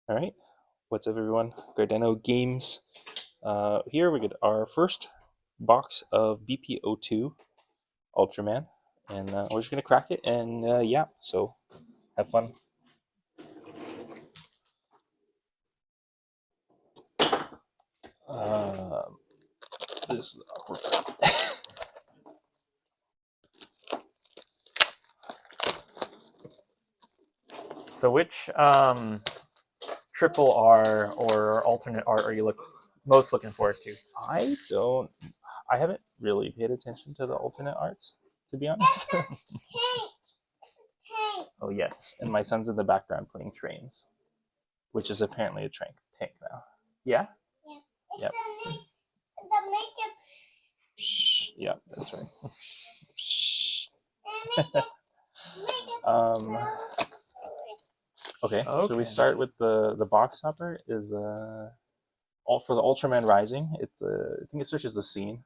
All right, what's up, everyone? Gardeno Games. Here we get our first box of BP02 Ultraman, and we're just gonna crack it. And yeah, so have fun. Uh, this is the awkward part. So which triple R or alternate art are you most looking forward to? I haven't really paid attention to the alternate arts, to be honest. Oh yes, and my son's in the background playing trains, which is apparently a tank now. Yeah. Yep. Yeah, that's right. Okay, so we start with the box topper is all for the Ultraman Rising. I think it searches the scene.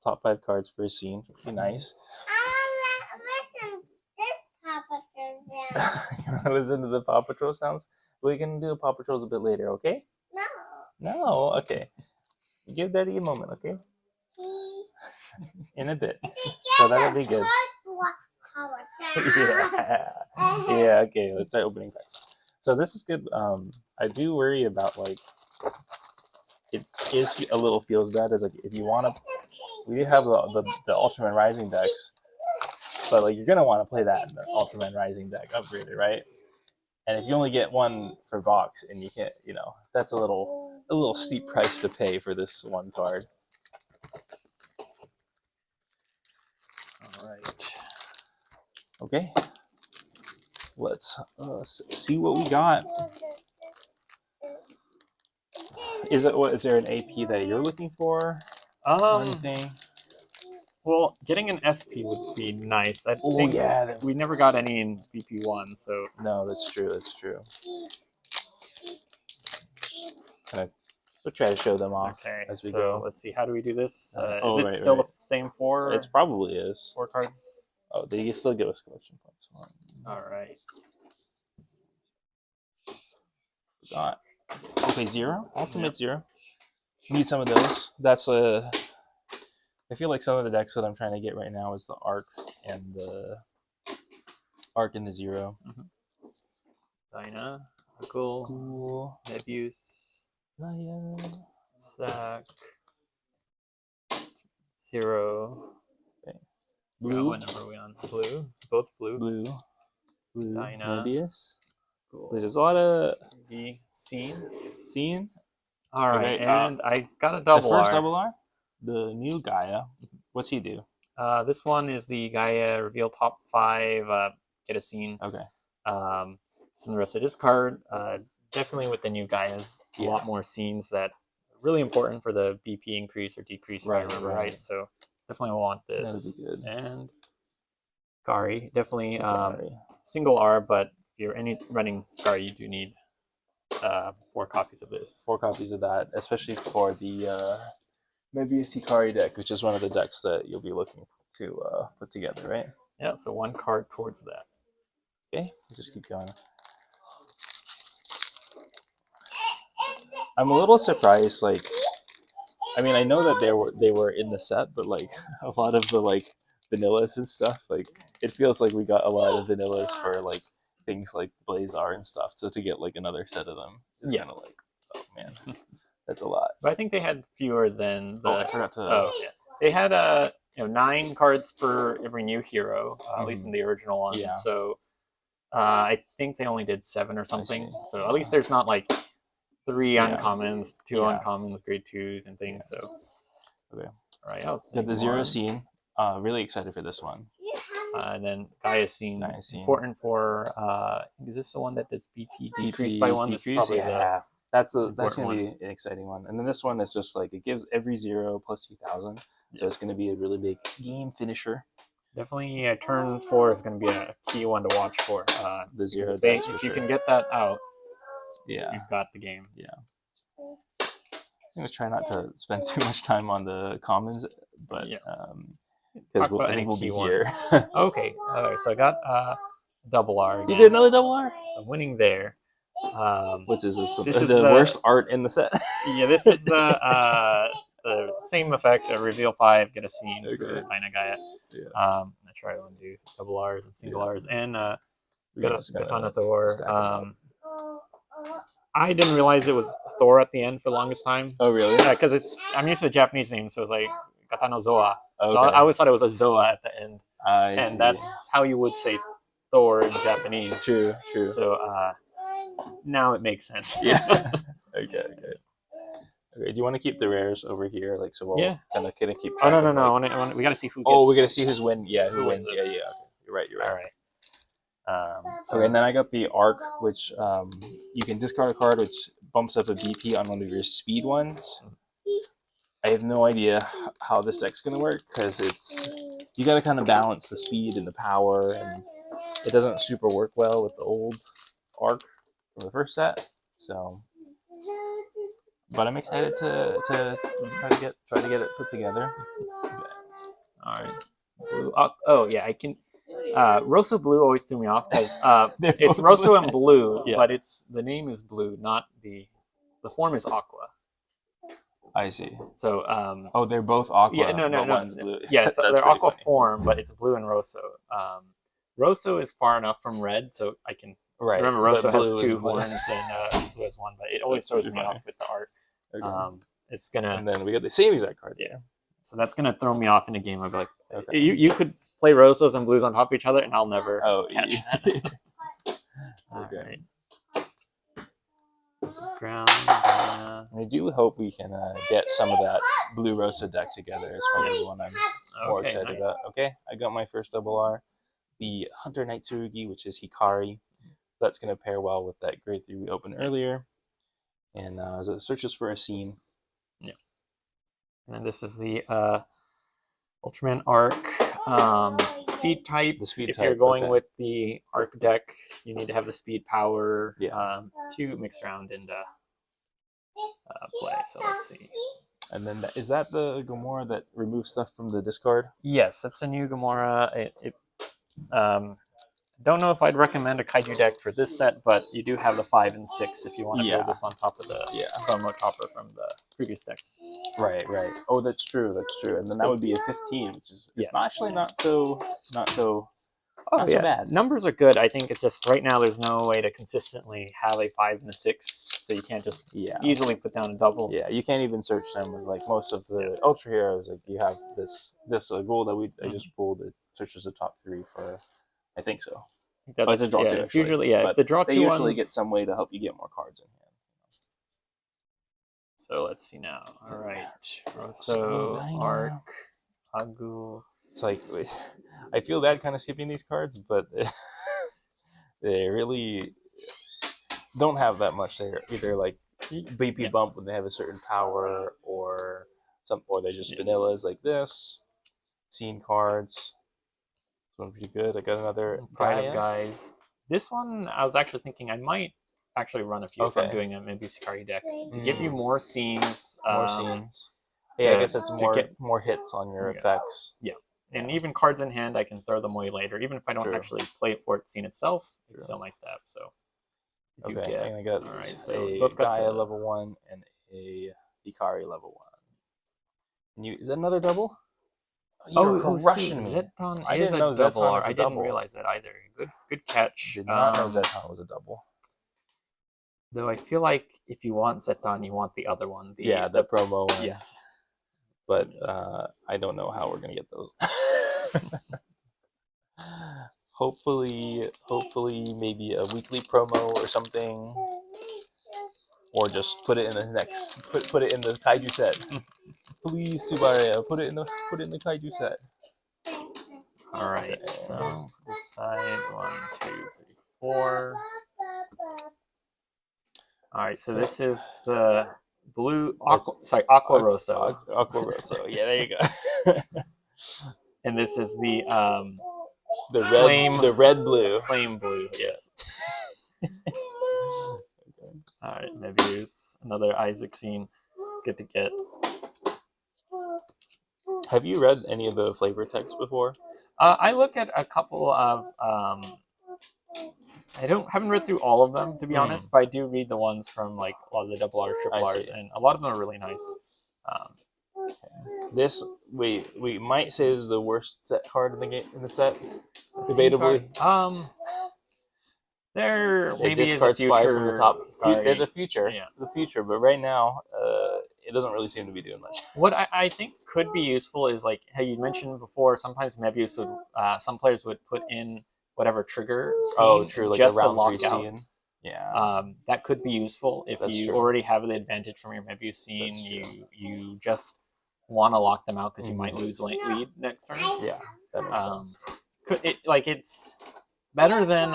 Top 5 cards per scene. Pretty nice. Listen, this Paw Patrol sounds. You want to listen to the Paw Patrol sounds? We can do Paw Patrols a bit later, okay? No. No, okay. Give Daddy a moment, okay? In a bit. So that'll be good. Yeah. Yeah, okay, let's start opening packs. So this is good. I do worry about, like, it is a little feels bad as, like, if you want to, we do have the Ultraman Rising decks, but, like, you're going to want to play that in the Ultraman Rising deck upgraded, right? And if you only get one for box and you can't, that's a little steep price to pay for this one card. All right. Okay. Let's see what we got. Is there an AP that you're looking for? Or anything? Well, getting an SP would be nice. I think we never got any in BP1, so no, that's true. That's true. We'll try to show them off as we go. Let's see. How do we do this? Is it still the same 4? It probably is. 4 cards. Oh, they still give us collection points. All right. Forgot. Okay, 0. Ultimate 0. Need some of those. That's a. I feel like some of the decks that I'm trying to get right now is the Arc and the 0. Dinah, Cool, Nebuse, Sack, 0. Okay. Blue. What number are we on? Blue. Both blue. Blue. Dinah. Nebuse. Cool. There's a lot of Scene. All right, okay, and I got a double R. The first double R? The new Gaia. What's he do? This one is the Gaia reveal top 5, get a scene. Okay. Some the rest of this card. Definitely with the new Gaias, a lot more scenes that are really important for the BP increase or decrease, if I remember right. So definitely want this. That'd be good. And Gary, definitely single R, but if you're running Gary, you do need 4 copies of this. 4 copies of that, especially for the Mebius Hikari deck, which is one of the decks that you'll be looking to put together, right? Yeah, so 1 card towards that. Okay, just keep going. I'm a little surprised, like, I mean, I know that they were in the set, but, like, a lot of the, like, vanillas and stuff, like, it feels like we got a lot of vanillas for, like, things like Blazar and stuff, so to get, like, another set of them is kind of like, oh, man, that's a lot. But I think they had fewer than the... Oh, I forgot to... Oh, yeah. They had, 9 cards per every new hero, at least in the original one, so I think they only did 7 or something, so at least there's not, like, 3 uncommons, 2 uncommons, grade 2s, and things. So, okay, all right. Oh, got the 0 scene. Really excited for this one. And then Gaia scene. Important for. Is this the one that does BP decreased by 1? Decrease? Probably that's gonna be an exciting one. And then this one is just like it gives every 0 plus 2,000, so it's gonna be a really big game finisher. Definitely, turn 4 is gonna be a key one to watch for. The 0. If you can get that out. Yeah, you've got the game. Yeah, I'm gonna try not to spend too much time on the commons, but because I think we'll be here. Okay, so I got double R. Again. You did another double R. So I'm winning there. Which is this, this is the worst art in the set. Yeah, this is the same effect. Reveal 5, get a scene for Gaia. Yeah. I try to undo double R's and single R's, and Katana stack Thor. them up. I didn't realize it was Thor at the end for the longest time. Oh, really? Yeah, because I'm used to the Japanese name, so it's like Katana Zoa. Okay. So I always thought it was a Zoa at the end, I see. that's how you would say Thor in Japanese. True. So now it makes sense. Yeah. Okay. Do you want to keep the rares over here, like so? We'll kind of keep. Oh no! Like, we got to see who. Oh, we got to see who's win. Yeah, who wins? This. Yeah. Okay. You're right. All right. So and then I got the Arc, which you can discard a card, which bumps up a BP on one of your speed ones. I have no idea how this deck's gonna work because you got to kind of balance the speed and the power, and it doesn't super work well with the old Arc from the first set. So, but I'm excited to try to get it put together. All right. Blue. Oh yeah, I can. Rosso Blue always threw me off because it's Rosso and Blue, but the name is Blue, not the form is Aqua. I see. So they're both Aqua. Yeah, no. One's blue. Yeah, so they're Aqua funny. form, but it's Blue and Rosso. Rosso is far enough from red, so I can remember Rosso has 2 horns and Blue has 1, but it always throws me off with the art. Okay. It's gonna. And then we got the same exact card. Yeah. So that's gonna throw me off in a game. I'll be like, you could play Rossos and Blues on top of each other, and I'll never catch that. Okay. Ground. I do hope we can get some of that Blue Rosso deck together. It's probably the one I'm more excited about. Okay, I got my first double R. The Hunter Knight Tsurugi, which is Hikari. That's going to pair well with that grade 3 we opened earlier. And as it searches for a scene. Yeah. And then this is the Ultraman Arc speed type. If you're going with the Arc deck, you need to have the speed power to mix around and play. So let's see. And then is that the Gamora that removes stuff from the discard? Yes, that's a new Gamora. Don't know if I'd recommend a Kaiju deck for this set, but you do have the 5 and 6 if you want to build this on top of the promo topper from the previous deck. Right. Oh, that's true. And then that would be a 15, which is not so bad. Numbers are good. I think it's just right now there's no way to consistently have a 5 and a 6, so you can't just easily put down a double. Yeah, you can't even search them with like most of the Ultra Heroes. Like you have this goal that I just pulled. It searches the top 3 for. I think so. It's a draw 2. It's usually the draw 2 they usually get some way to help you get more cards in hand. So let's see now. All right, Rosso, Arc, Agu. It's like I feel bad kind of skipping these cards, but they really don't have that much. They're either like BP bump when they have a certain power, or they're just vanillas like this. Scene cards. This one's pretty good. I got another Pride of Guys. This one, I was actually thinking I might actually run a few if I'm doing a maybe Sakari deck to give you more scenes. More scenes. Yeah, I guess it's more hits on your effects. Yeah. And even cards in hand, I can throw them away later. Even if I don't actually play it for the scene itself, it's still nice to have. So, and I got a Gaia level 1 and a Hikari level 1. Is that another double? You're crushing me. Zeton is a double. I didn't realize that either. Good catch. Did not know Zeton was a double. Though I feel like if you want Zeton, you want the other one. The promo one. Yes. But I don't know how we're gonna get those. Hopefully, maybe a weekly promo or something, or just put it in the next. Put it in the Kaiju set. Please, Tsubaraya, put it in the Kaiju set. All right. So this side 1, 2, 3, 4. All right. So this is the blue Aqua Rosso. Aqua Rosso. Yeah, there you go. And this is the red blue. Flame blue. Yes. All right. Maybe here's another Isaac scene. Good to get. Have you read any of the flavor text before? I look at a couple of haven't read through all of them, to be honest, but I do read the ones from like a lot of the double R's, triple R's, and a lot of them are really nice. This we might say is the worst set card in the game, in the set, debatably. There maybe is a discards future 5 from the top. card. There's a future, the future, but right now, it doesn't really seem to be doing much. What I think could be useful is like how you mentioned before. Sometimes Mebius would, some players would put in whatever trigger scene True, like just a to round lock 3 out. scene. Yeah, that could be useful if That's you true. already have the advantage from your Mebius scene. You just want to lock them out because you might lose lead next turn. Yeah, that makes sense. It's better than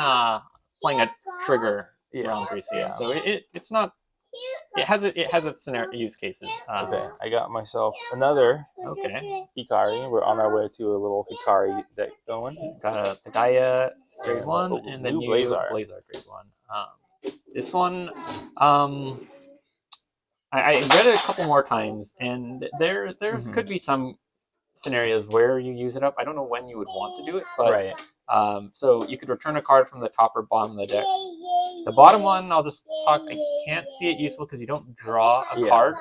playing a trigger round 3 scene. Yeah. So it's not. It has its scenario use cases. Okay, I got myself another Hikari. We're on our way to a little Hikari deck going. Got the Gaia grade 1 and the new Blazar grade 1. This one, I read it a couple more times, and there could be some scenarios where you use it up. I don't know when you would want to do it, but so you could return a card from the top or bottom of the deck. The bottom one, I'll just talk. I can't see it useful because you don't draw a card.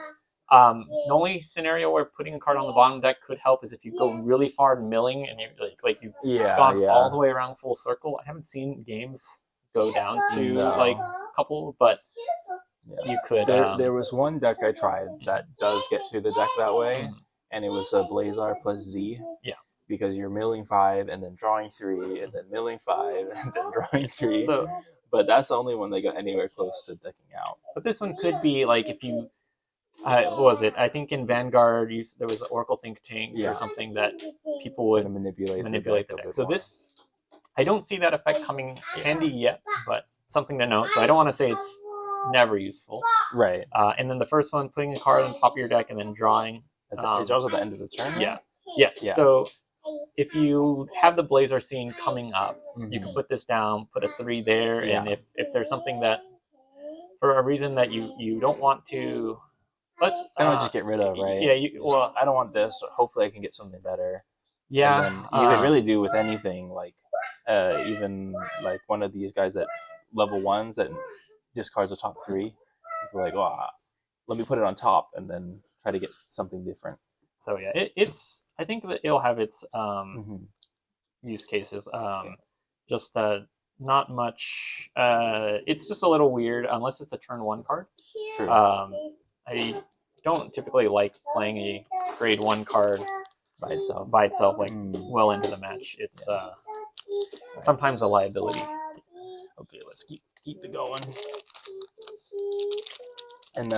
The only scenario where putting a card on the bottom deck could help is if you go really far milling and you you've gone all the way around full circle. I haven't seen games go down to like a couple, but you could. There was one deck I tried that does get through the deck that way, and it was a Blazar plus Z. Yeah. Because you're milling 5 and then drawing 3 and then milling 5 and then drawing 3. So, but that's the only one that got anywhere close to decking out. But this one could be like if you, what was it? I think in Vanguard there was an Oracle Think Tank or something that people would manipulate the deck. So this, I don't see that effect coming handy yet, but something to note. So I don't want to say it's never useful. Right. And then the first one, putting a card on top of your deck and then drawing. It draws at the end of the turn. Yeah. Yes. Yeah. So if you have the Blazar scene coming up, you can put this down, put a 3 there, and if there's something that, for a reason that you don't want to, let's just get rid of, right? Yeah. Well, I don't want this. Or hopefully, I can get something better. Yeah. And then you could really do with anything, like even like one of these guys at level 1s that discards the top 3. You're like, let me put it on top, and then try to get something different. So yeah, it's. I think that it'll have its use cases. Just not much. It's just a little weird unless it's a turn 1 card. True. I don't typically like playing a grade 1 card by itself, like well into the match. It's sometimes a liability. Okay, let's keep it going. And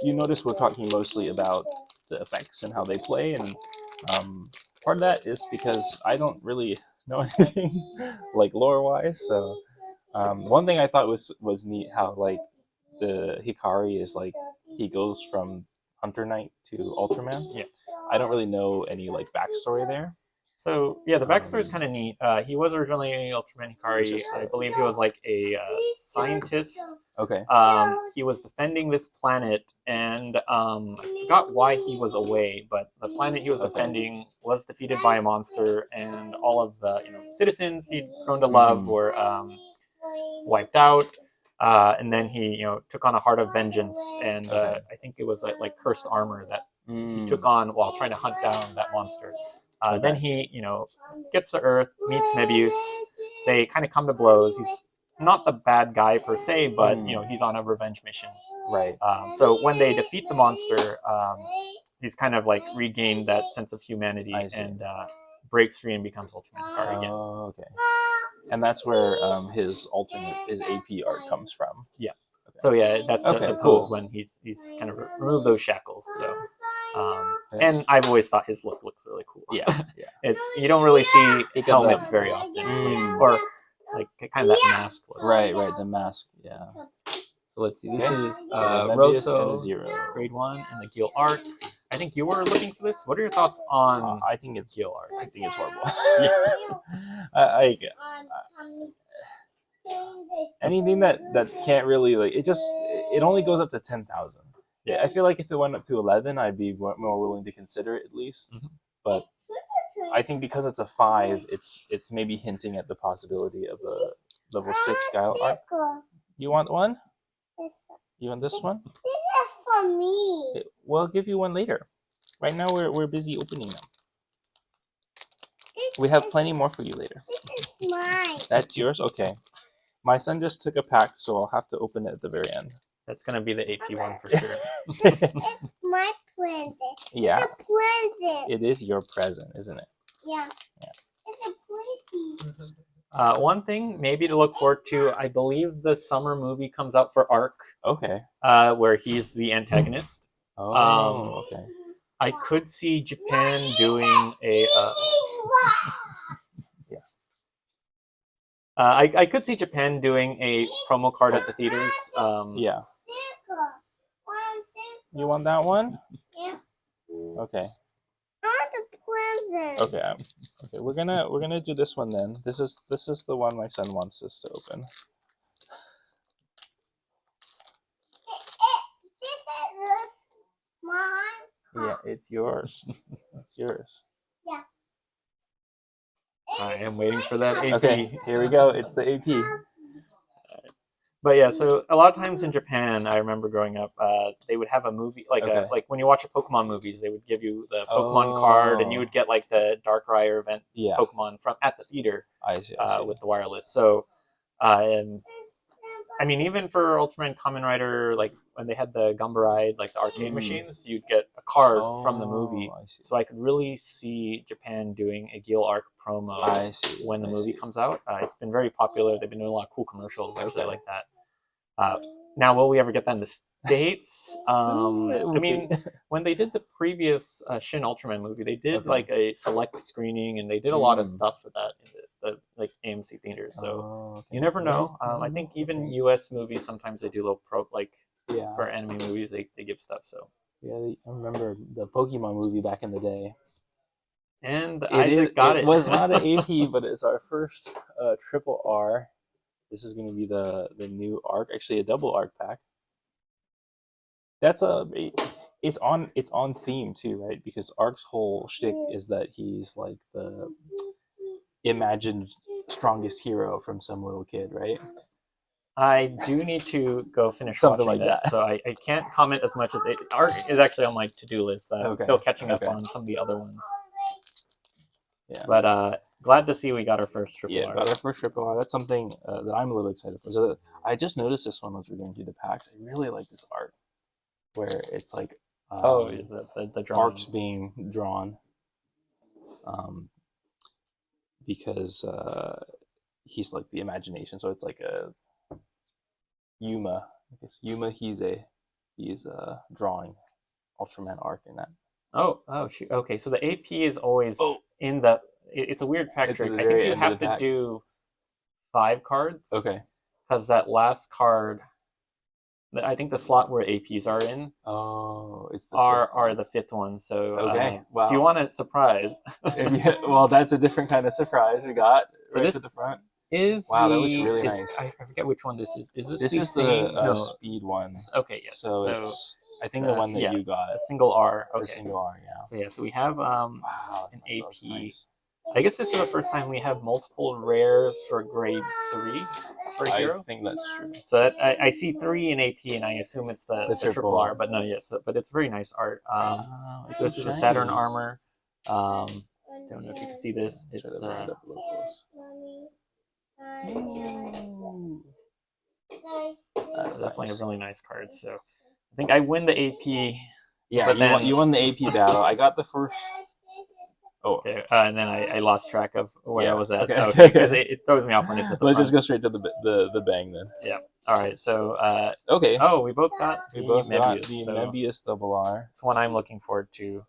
you notice we're talking mostly about the effects and how they play, and part of that is because I don't really know anything like lore wise. So one thing I thought was neat how like the Hikari is like he goes from Hunter Knight to Ultraman. Yeah, I don't really know any like backstory there. So yeah, the backstory is kind of neat. He was originally Ultraman Hikari. I believe he was like a scientist. Okay. He was defending this planet, and I forgot why he was away, but the planet he was defending was defeated by a monster, and all of the citizens he'd grown to love were wiped out. And then he took on a heart of vengeance, and I think it was like cursed armor that he took on while trying to hunt down that monster. Then he gets to Earth, meets Mebius. They kind of come to blows. He's not the bad guy per se, but he's on a revenge mission. Right. So when they defeat the monster, he's kind of like regained that sense of humanity and breaks free and becomes Ultraman Hikari again. Oh, okay. And that's where his AP art comes from. Yeah. Okay. So yeah, that's the pose when he's kind of removed those shackles. So. And I've always thought his look looks really cool. Yeah. It's you don't really see helmets very often, or like kind of that mask look. Right, the mask. Yeah. So let's see. This is Rosso, grade 1, and the Gil art. I think you were looking for this. What are your thoughts on? I think it's Gil art. I think it's horrible. Anything that can't really like it only goes up to 10,000. Yeah, I feel like if it went up to 11, I'd be more willing to consider it at least. But I think because it's a 5, it's maybe hinting at the possibility of level 6 Guile arc. You want one? You want this one? This is for me. We'll give you one later. Right now we're busy opening them. This We have is- plenty more for you later. This is mine. That's yours? Okay. My son just took a pack, so I'll have to open it at the very end. That's gonna be the AP one for sure. It's my present. Yeah, It's a present. it is your present, isn't it? Yeah. Yeah. It's a pretty. One thing maybe to look forward to, I believe the summer movie comes out for Arc, Okay. where he's the antagonist. Oh, okay. I could see Japan doing a. Yeah. I could see Japan doing a promo card at the theaters. Yeah. One, You want that one? yeah. Okay. I want the present. Okay. Okay. We're gonna do this one then. This is the one my son wants us to open. This is mine. Yeah, it's yours. It's yours. I am waiting for that AP. Okay. Here we go. It's the AP. But yeah, so a lot of times in Japan, I remember growing up, they would have a movie like Okay. like when you watch a Pokemon movies, they would give you the Pokemon card, and you would get like the Darkrai event Yeah. Pokemon from at the theater I see. with the wireless. So, and I mean, even for Ultraman Kamen Rider, like when they had the Gumbaride, like the arcade machines, you'd get a card from the movie. I see. So I could really see Japan doing a Gil Arc promo I see. when the I movie see. comes out. It's been very popular. They've been doing a lot of cool commercials actually Okay. like that. Now, will we ever get that in the States? I mean, when they did the previous Shin Ultraman movie, they did Okay. like a select screening, and they did a lot of stuff for that in the like AMC theaters. So okay. you never know. I think even Okay. US movies sometimes they do little like Yeah. for anime movies they give stuff. So Yeah, I remember the Pokemon movie back in the day. and Isaac got it. It was not an AP, but it's our first triple R. This is going to be the new arc, actually a double arc pack. That's it's on theme too, right? Because Arc's whole shtick is that he's like the imagined strongest hero from some little kid, right? I do need to go finish Something watching like that. so I can't comment as much as it. Arc is actually on my to-do list. I'm Okay. still catching up Okay. on some of the other ones. Yeah. But glad to see we got our first triple Yeah, R. got our first triple R. That's something that I'm a little excited for. So I just noticed this one as we're going through the packs. I really like this art where it's like the drawing. arcs being drawn, because he's like the imagination. So it's like a Yuma. I guess Yuma. He's drawing Ultraman arc in that. Oh, shoot. Okay, so the AP is always Oh. in the. It's a weird pack It's at trick. the I think very you end of have the to pack. do 5 cards. Okay. Because that last card, I think the slot where APs are in Oh, it's the are the 5th one. So Okay, if you wow. want a surprise, well, that's a different kind of surprise we got So right this to the front. is Wow, the, that looks really is- nice. I forget which one this is. Is this This the is same? the No. speed one. Okay, yes. So it's I think the one that yeah, you got. a single R. Okay. The single R, yeah. So yeah, so we have Wow, an that looks AP. nice. I guess this is the first time we have multiple rares for grade 3 for a I hero. think that's true. So that, I see 3 in AP, and I assume it's the triple triple R. R. But no, yes, but it's very nice art. Wow, it's So this is a Saturn shiny. armor. Don't know if you can see this. Try It's to line it up a little close. it's definitely nice. a really nice card. So I think I win the AP. Yeah, But you won the AP battle. I got the first. Oh, Okay, and then I lost track of where I was at. okay. Okay, because it throws me off when it's at the Let's front. just go straight to the bang then. Yeah. All right. So. Okay. Oh, we both got We the both got Mebius, the so Mebius double R. it's one I'm looking forward to.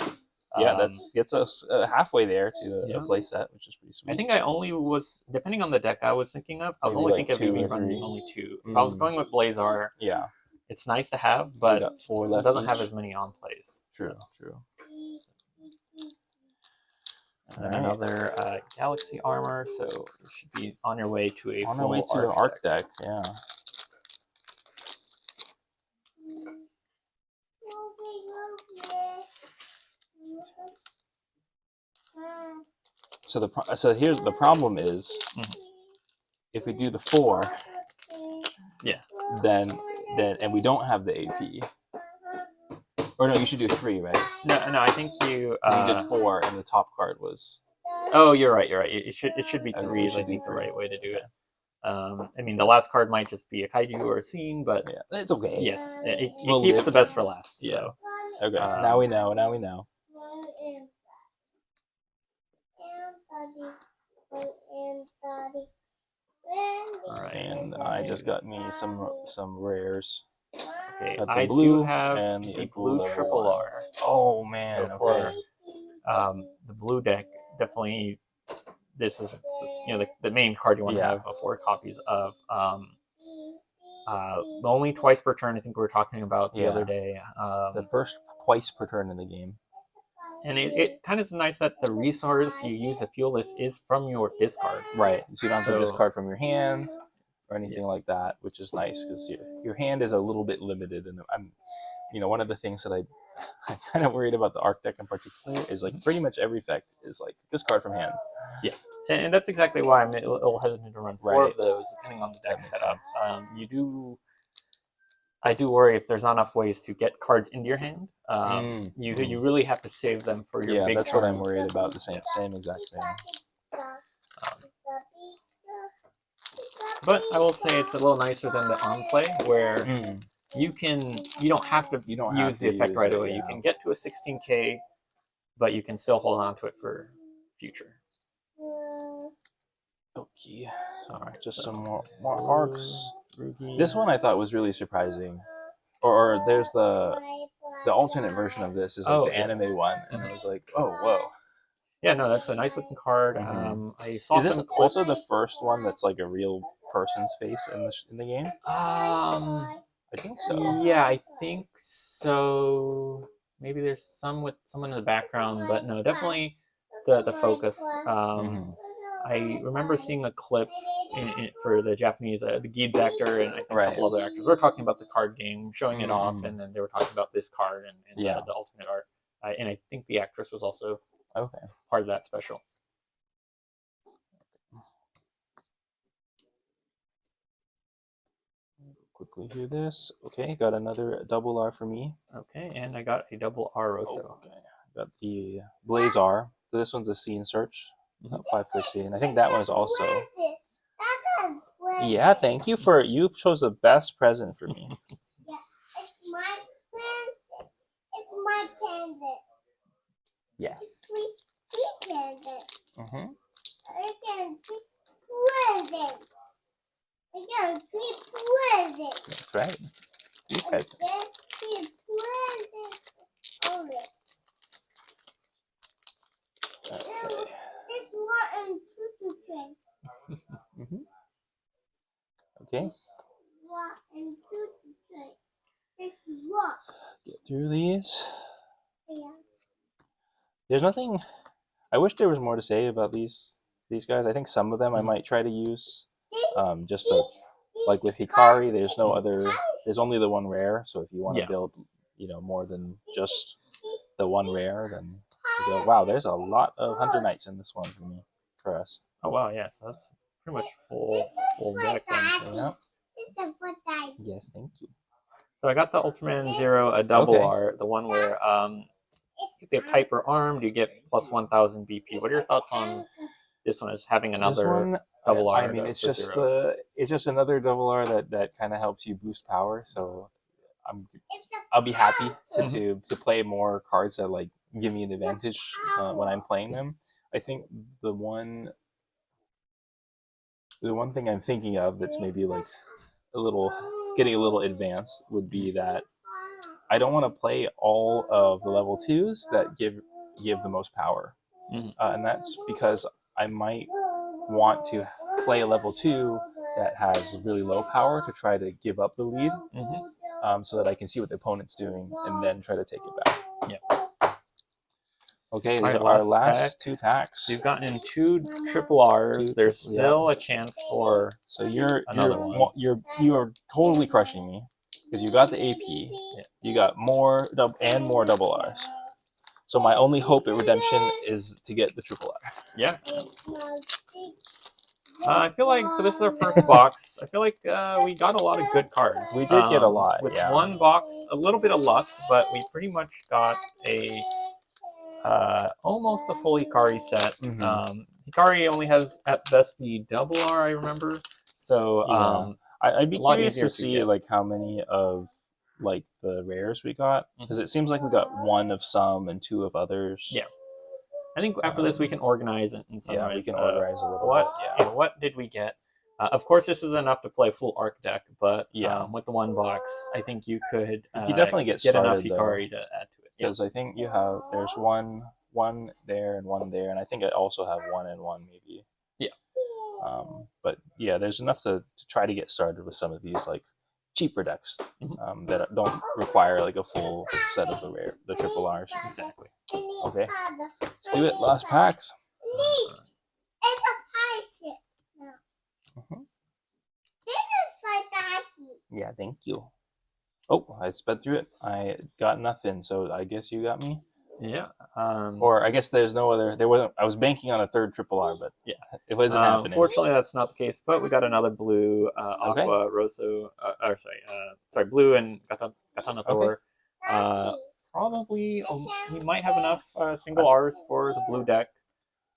Yeah, that gets us halfway there to Yeah. a play set, which is pretty sweet. I think I only was, depending on the deck I was thinking of, I was Maybe only like thinking of 2 maybe or running 3. only 2. If I was going with Blazar, Yeah, it's nice to have, but got 4 it left doesn't have each. as many on plays. true, So. true. And then another Galaxy Armor, so you should be on your way to a On full our way to an arc deck, yeah. So here's the problem is if we do the 4, Yeah. then and we don't have the AP. Or no, you should do 3, right? No, I think you. You did 4, and the top card was. Oh, you're right. It should be Okay, 3. it should I think be the 3. right way to do it. I mean, the last card might just be a kaiju or a scene, but Yeah, it's okay. yes, it We'll keeps live. the best for last. Yeah. So. Okay. Now we know. Now we know. All right. And I just got me some rares. Okay, Got the I blue do have and the the blue blue triple one. R. Oh man! So Okay. for the blue deck, definitely this is the main card you want to have 4 copies of. Only twice per turn. I think we were talking about the other day. The first twice per turn in the game. And it kind of is nice that the resource you use to fuel this is from your discard. Right. So you don't have to discard from your hand or anything like that, which is nice because your hand is a little bit limited. And I'm, one of the things that I'm kind of worried about the Arc deck in particular is like pretty much every effect is like discard from hand. Yeah. And that's exactly why I'm a little hesitant to run 4 of those, depending on the deck setup. I do worry if there's not enough ways to get cards into your hand. You really have to save them for your big that's turns. what I'm worried about. The same exact thing. But I will say it's a little nicer than the on play, where you don't have to use the effect right away. You can get to a 16K, but you can still hold on to it for future. Okay. All right, just some more arcs. This one I thought was really surprising. Or there's the alternate version of this is like the anime one, and I was like, oh whoa. Yeah, no, that's a nice looking card. I saw is this some also the first one that's like a real person's face in the game? I think so. Yeah, I think so. Maybe there's some with someone in the background, but no, definitely the focus. I remember seeing a clip for the Japanese, the Gids actor, and I think a couple other actors. We were talking about the card game, showing it off, and then they were talking about this card and the alternate art. And I think the actress was also part of that special. Quickly hear this. Okay, got another double R for me. Okay, and I got a double R Rosso. Okay, got the Blaze R. So this one's a scene search. 5 per scene. I think that one is also. Yeah, thank you you chose the best present for me. Yeah, it's my present. It's my present. Yes. It's sweet present. I can sweet present. I got a sweet present. That's right. Sweet presents. Sweet present. Oh, Okay. This one and two train. Okay. One and two train. This one. Get through these. Yeah. There's nothing. I wish there was more to say about these guys. I think some of them I might try to use. Just to, like with Hikari, there's only the one rare. So if you want to build, more than just the one rare, then you go, wow, there's a lot of Hunter Knights in this one for us. Oh wow, yeah, so that's pretty much full deck then. Yeah. Yes, thank you. So I got the Ultraman Zero, a double R, the one where if they have Piper armed, you get plus 1,000 BP. What are your thoughts on this one as having another double R? I mean, it's just another double R that kind of helps you boost power. So I'll be happy to play more cards that like give me an advantage when I'm playing them. I think the one thing I'm thinking of that's maybe like getting a little advanced would be that I don't want to play all of the level 2s that give the most power, and that's because I might want to play a level 2 that has really low power to try to give up the lead, so that I can see what the opponent's doing and then try to take it back. Yeah. Okay, these are our last 2 packs. You've gotten in 2 triple Rs. There's still a chance for you are totally crushing me because you got the AP. You got more double Rs. So my only hope at redemption is to get the triple R. Yeah. I feel like so. This is our first box. I feel like we got a lot of good cards. We did get a lot, with yeah. one box, a little bit of luck, but we pretty much got a almost a full Hikari set. Hikari only has at best the double R, I remember. So I'd be a lot curious easier to to see get. like how many of like the rares we got, because it seems like we got one of some and two of others. Yeah. I think after this we can organize it and summarize. Yeah, we can organize a little what, bit. Yeah. What did we get? Of course, this is enough to play full Arc deck, but Yeah. with the one box, I think you could You definitely get enough started, Hikari to add to it. because I think there's one there and one there, and I think I also have one and one maybe. Yeah. But yeah, there's enough to try to get started with some of these like cheaper decks that don't require like a full set of the triple R's. Exactly. Okay, let's do it. Last packs. It's a pirate now. This is for Daddy. Yeah, thank you. Oh, I sped through it. I got nothing, so I guess you got me. Yeah. Or I guess there's no other. There wasn't. I was banking on a third triple R, but yeah, it wasn't happening. Unfortunately, that's not the case. But we got another blue Aqua Rosso. Blue and Katana Thor. Probably we might have enough single R's for the blue deck.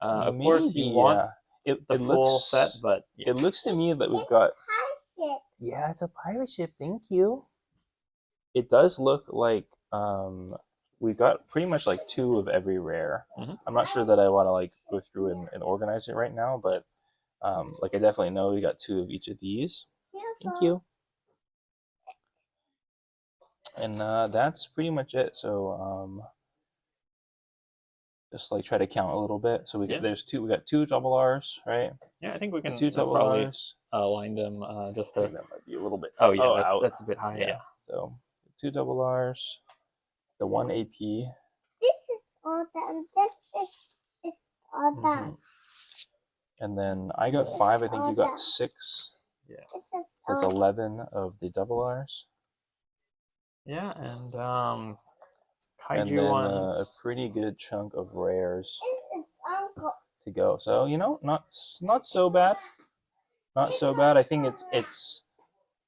Of course, you want the full set, but it looks to me that we've got. Yeah, it's a pirate ship. Thank you. It does look like we've got pretty much like two of every rare. I'm not sure that I want to like go through and organize it right now, but like I definitely know we got two of each of these. Thank you. And that's pretty much it. So just like try to count a little bit. So we got two double R's, right? Yeah, I think we can two double probably R's. Align them just to. I think that might be a little bit. Oh yeah, that's a bit high. Yeah. So two double R's, the one AP. This is all done. This is all done. And then I got 5. I think you got 6. Yeah. So it's 11 of the double R's. Yeah, and Kaiju and then, ones. A pretty good chunk of rares to go. So not so bad. Not so bad. I think it's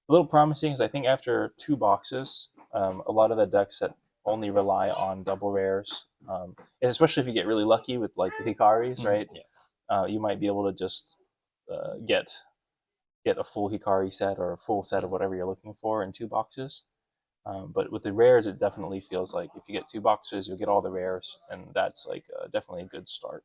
a little promising, because I think after 2 boxes, a lot of the decks that only rely on double rares, and especially if you get really lucky with like the Hikaris, right? Yeah. You might be able to just get a full Hikari set or a full set of whatever you're looking for in 2 boxes. But with the rares, it definitely feels like if you get 2 boxes, you'll get all the rares, and that's like definitely a good start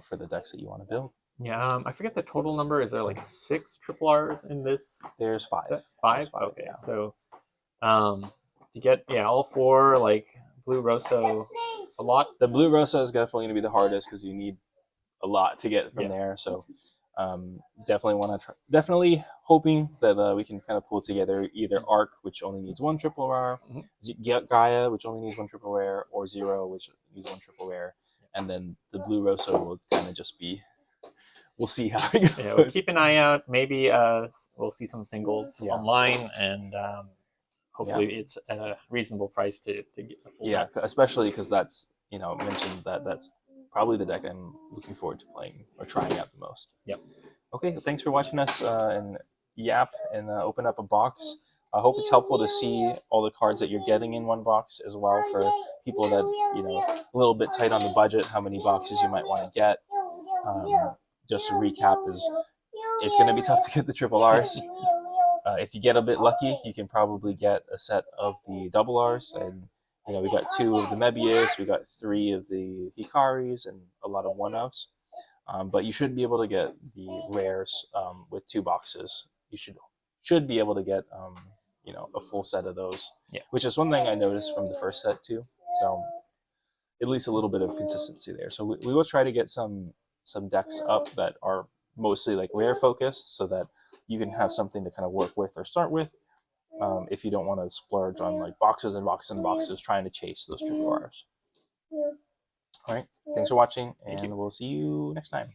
for the decks that you want to build. Yeah, I forget the total number. Is there like 6 triple R's in this? There's 5. Set? 5? Okay, yeah. So to get all 4 like blue Rosso, it's a lot. The blue Rosso is definitely going to be the hardest, because you need a lot to get from there. So definitely want to try. Definitely hoping that we can kind of pull together either Arc, which only needs 1 triple rare, Gaia, which only needs 1 triple rare, or Zero, which needs 1 triple rare, and then the blue Rosso will kind of just be. We'll see how it goes. Yeah, we'll keep an eye out. Maybe we'll see some singles online, and hopefully it's at a reasonable price to get a full deck. Especially because that's mentioned that's probably the deck I'm looking forward to playing or trying out the most. Yep. Okay, thanks for watching us and yap and open up a box. I hope it's helpful to see all the cards that you're getting in one box as well, for people that a little bit tight on the budget, how many boxes you might want to get. Just to recap, it's going to be tough to get the triple R's. If you get a bit lucky, you can probably get a set of the double R's, and we got 2 of the Mebius, we got 3 of the Hikaris, and a lot of 1-ofs. But you should be able to get the rares with 2 boxes. You should be able to get a full set of those. Yeah. Which is one thing I noticed from the first set too. So at least a little bit of consistency there. So we will try to get some decks up that are mostly like rare focused, so that you can have something to kind of work with or start with, if you don't want to splurge on like boxes and boxes and boxes trying to chase those triple R's. All right, thanks for watching, and we'll see you next time.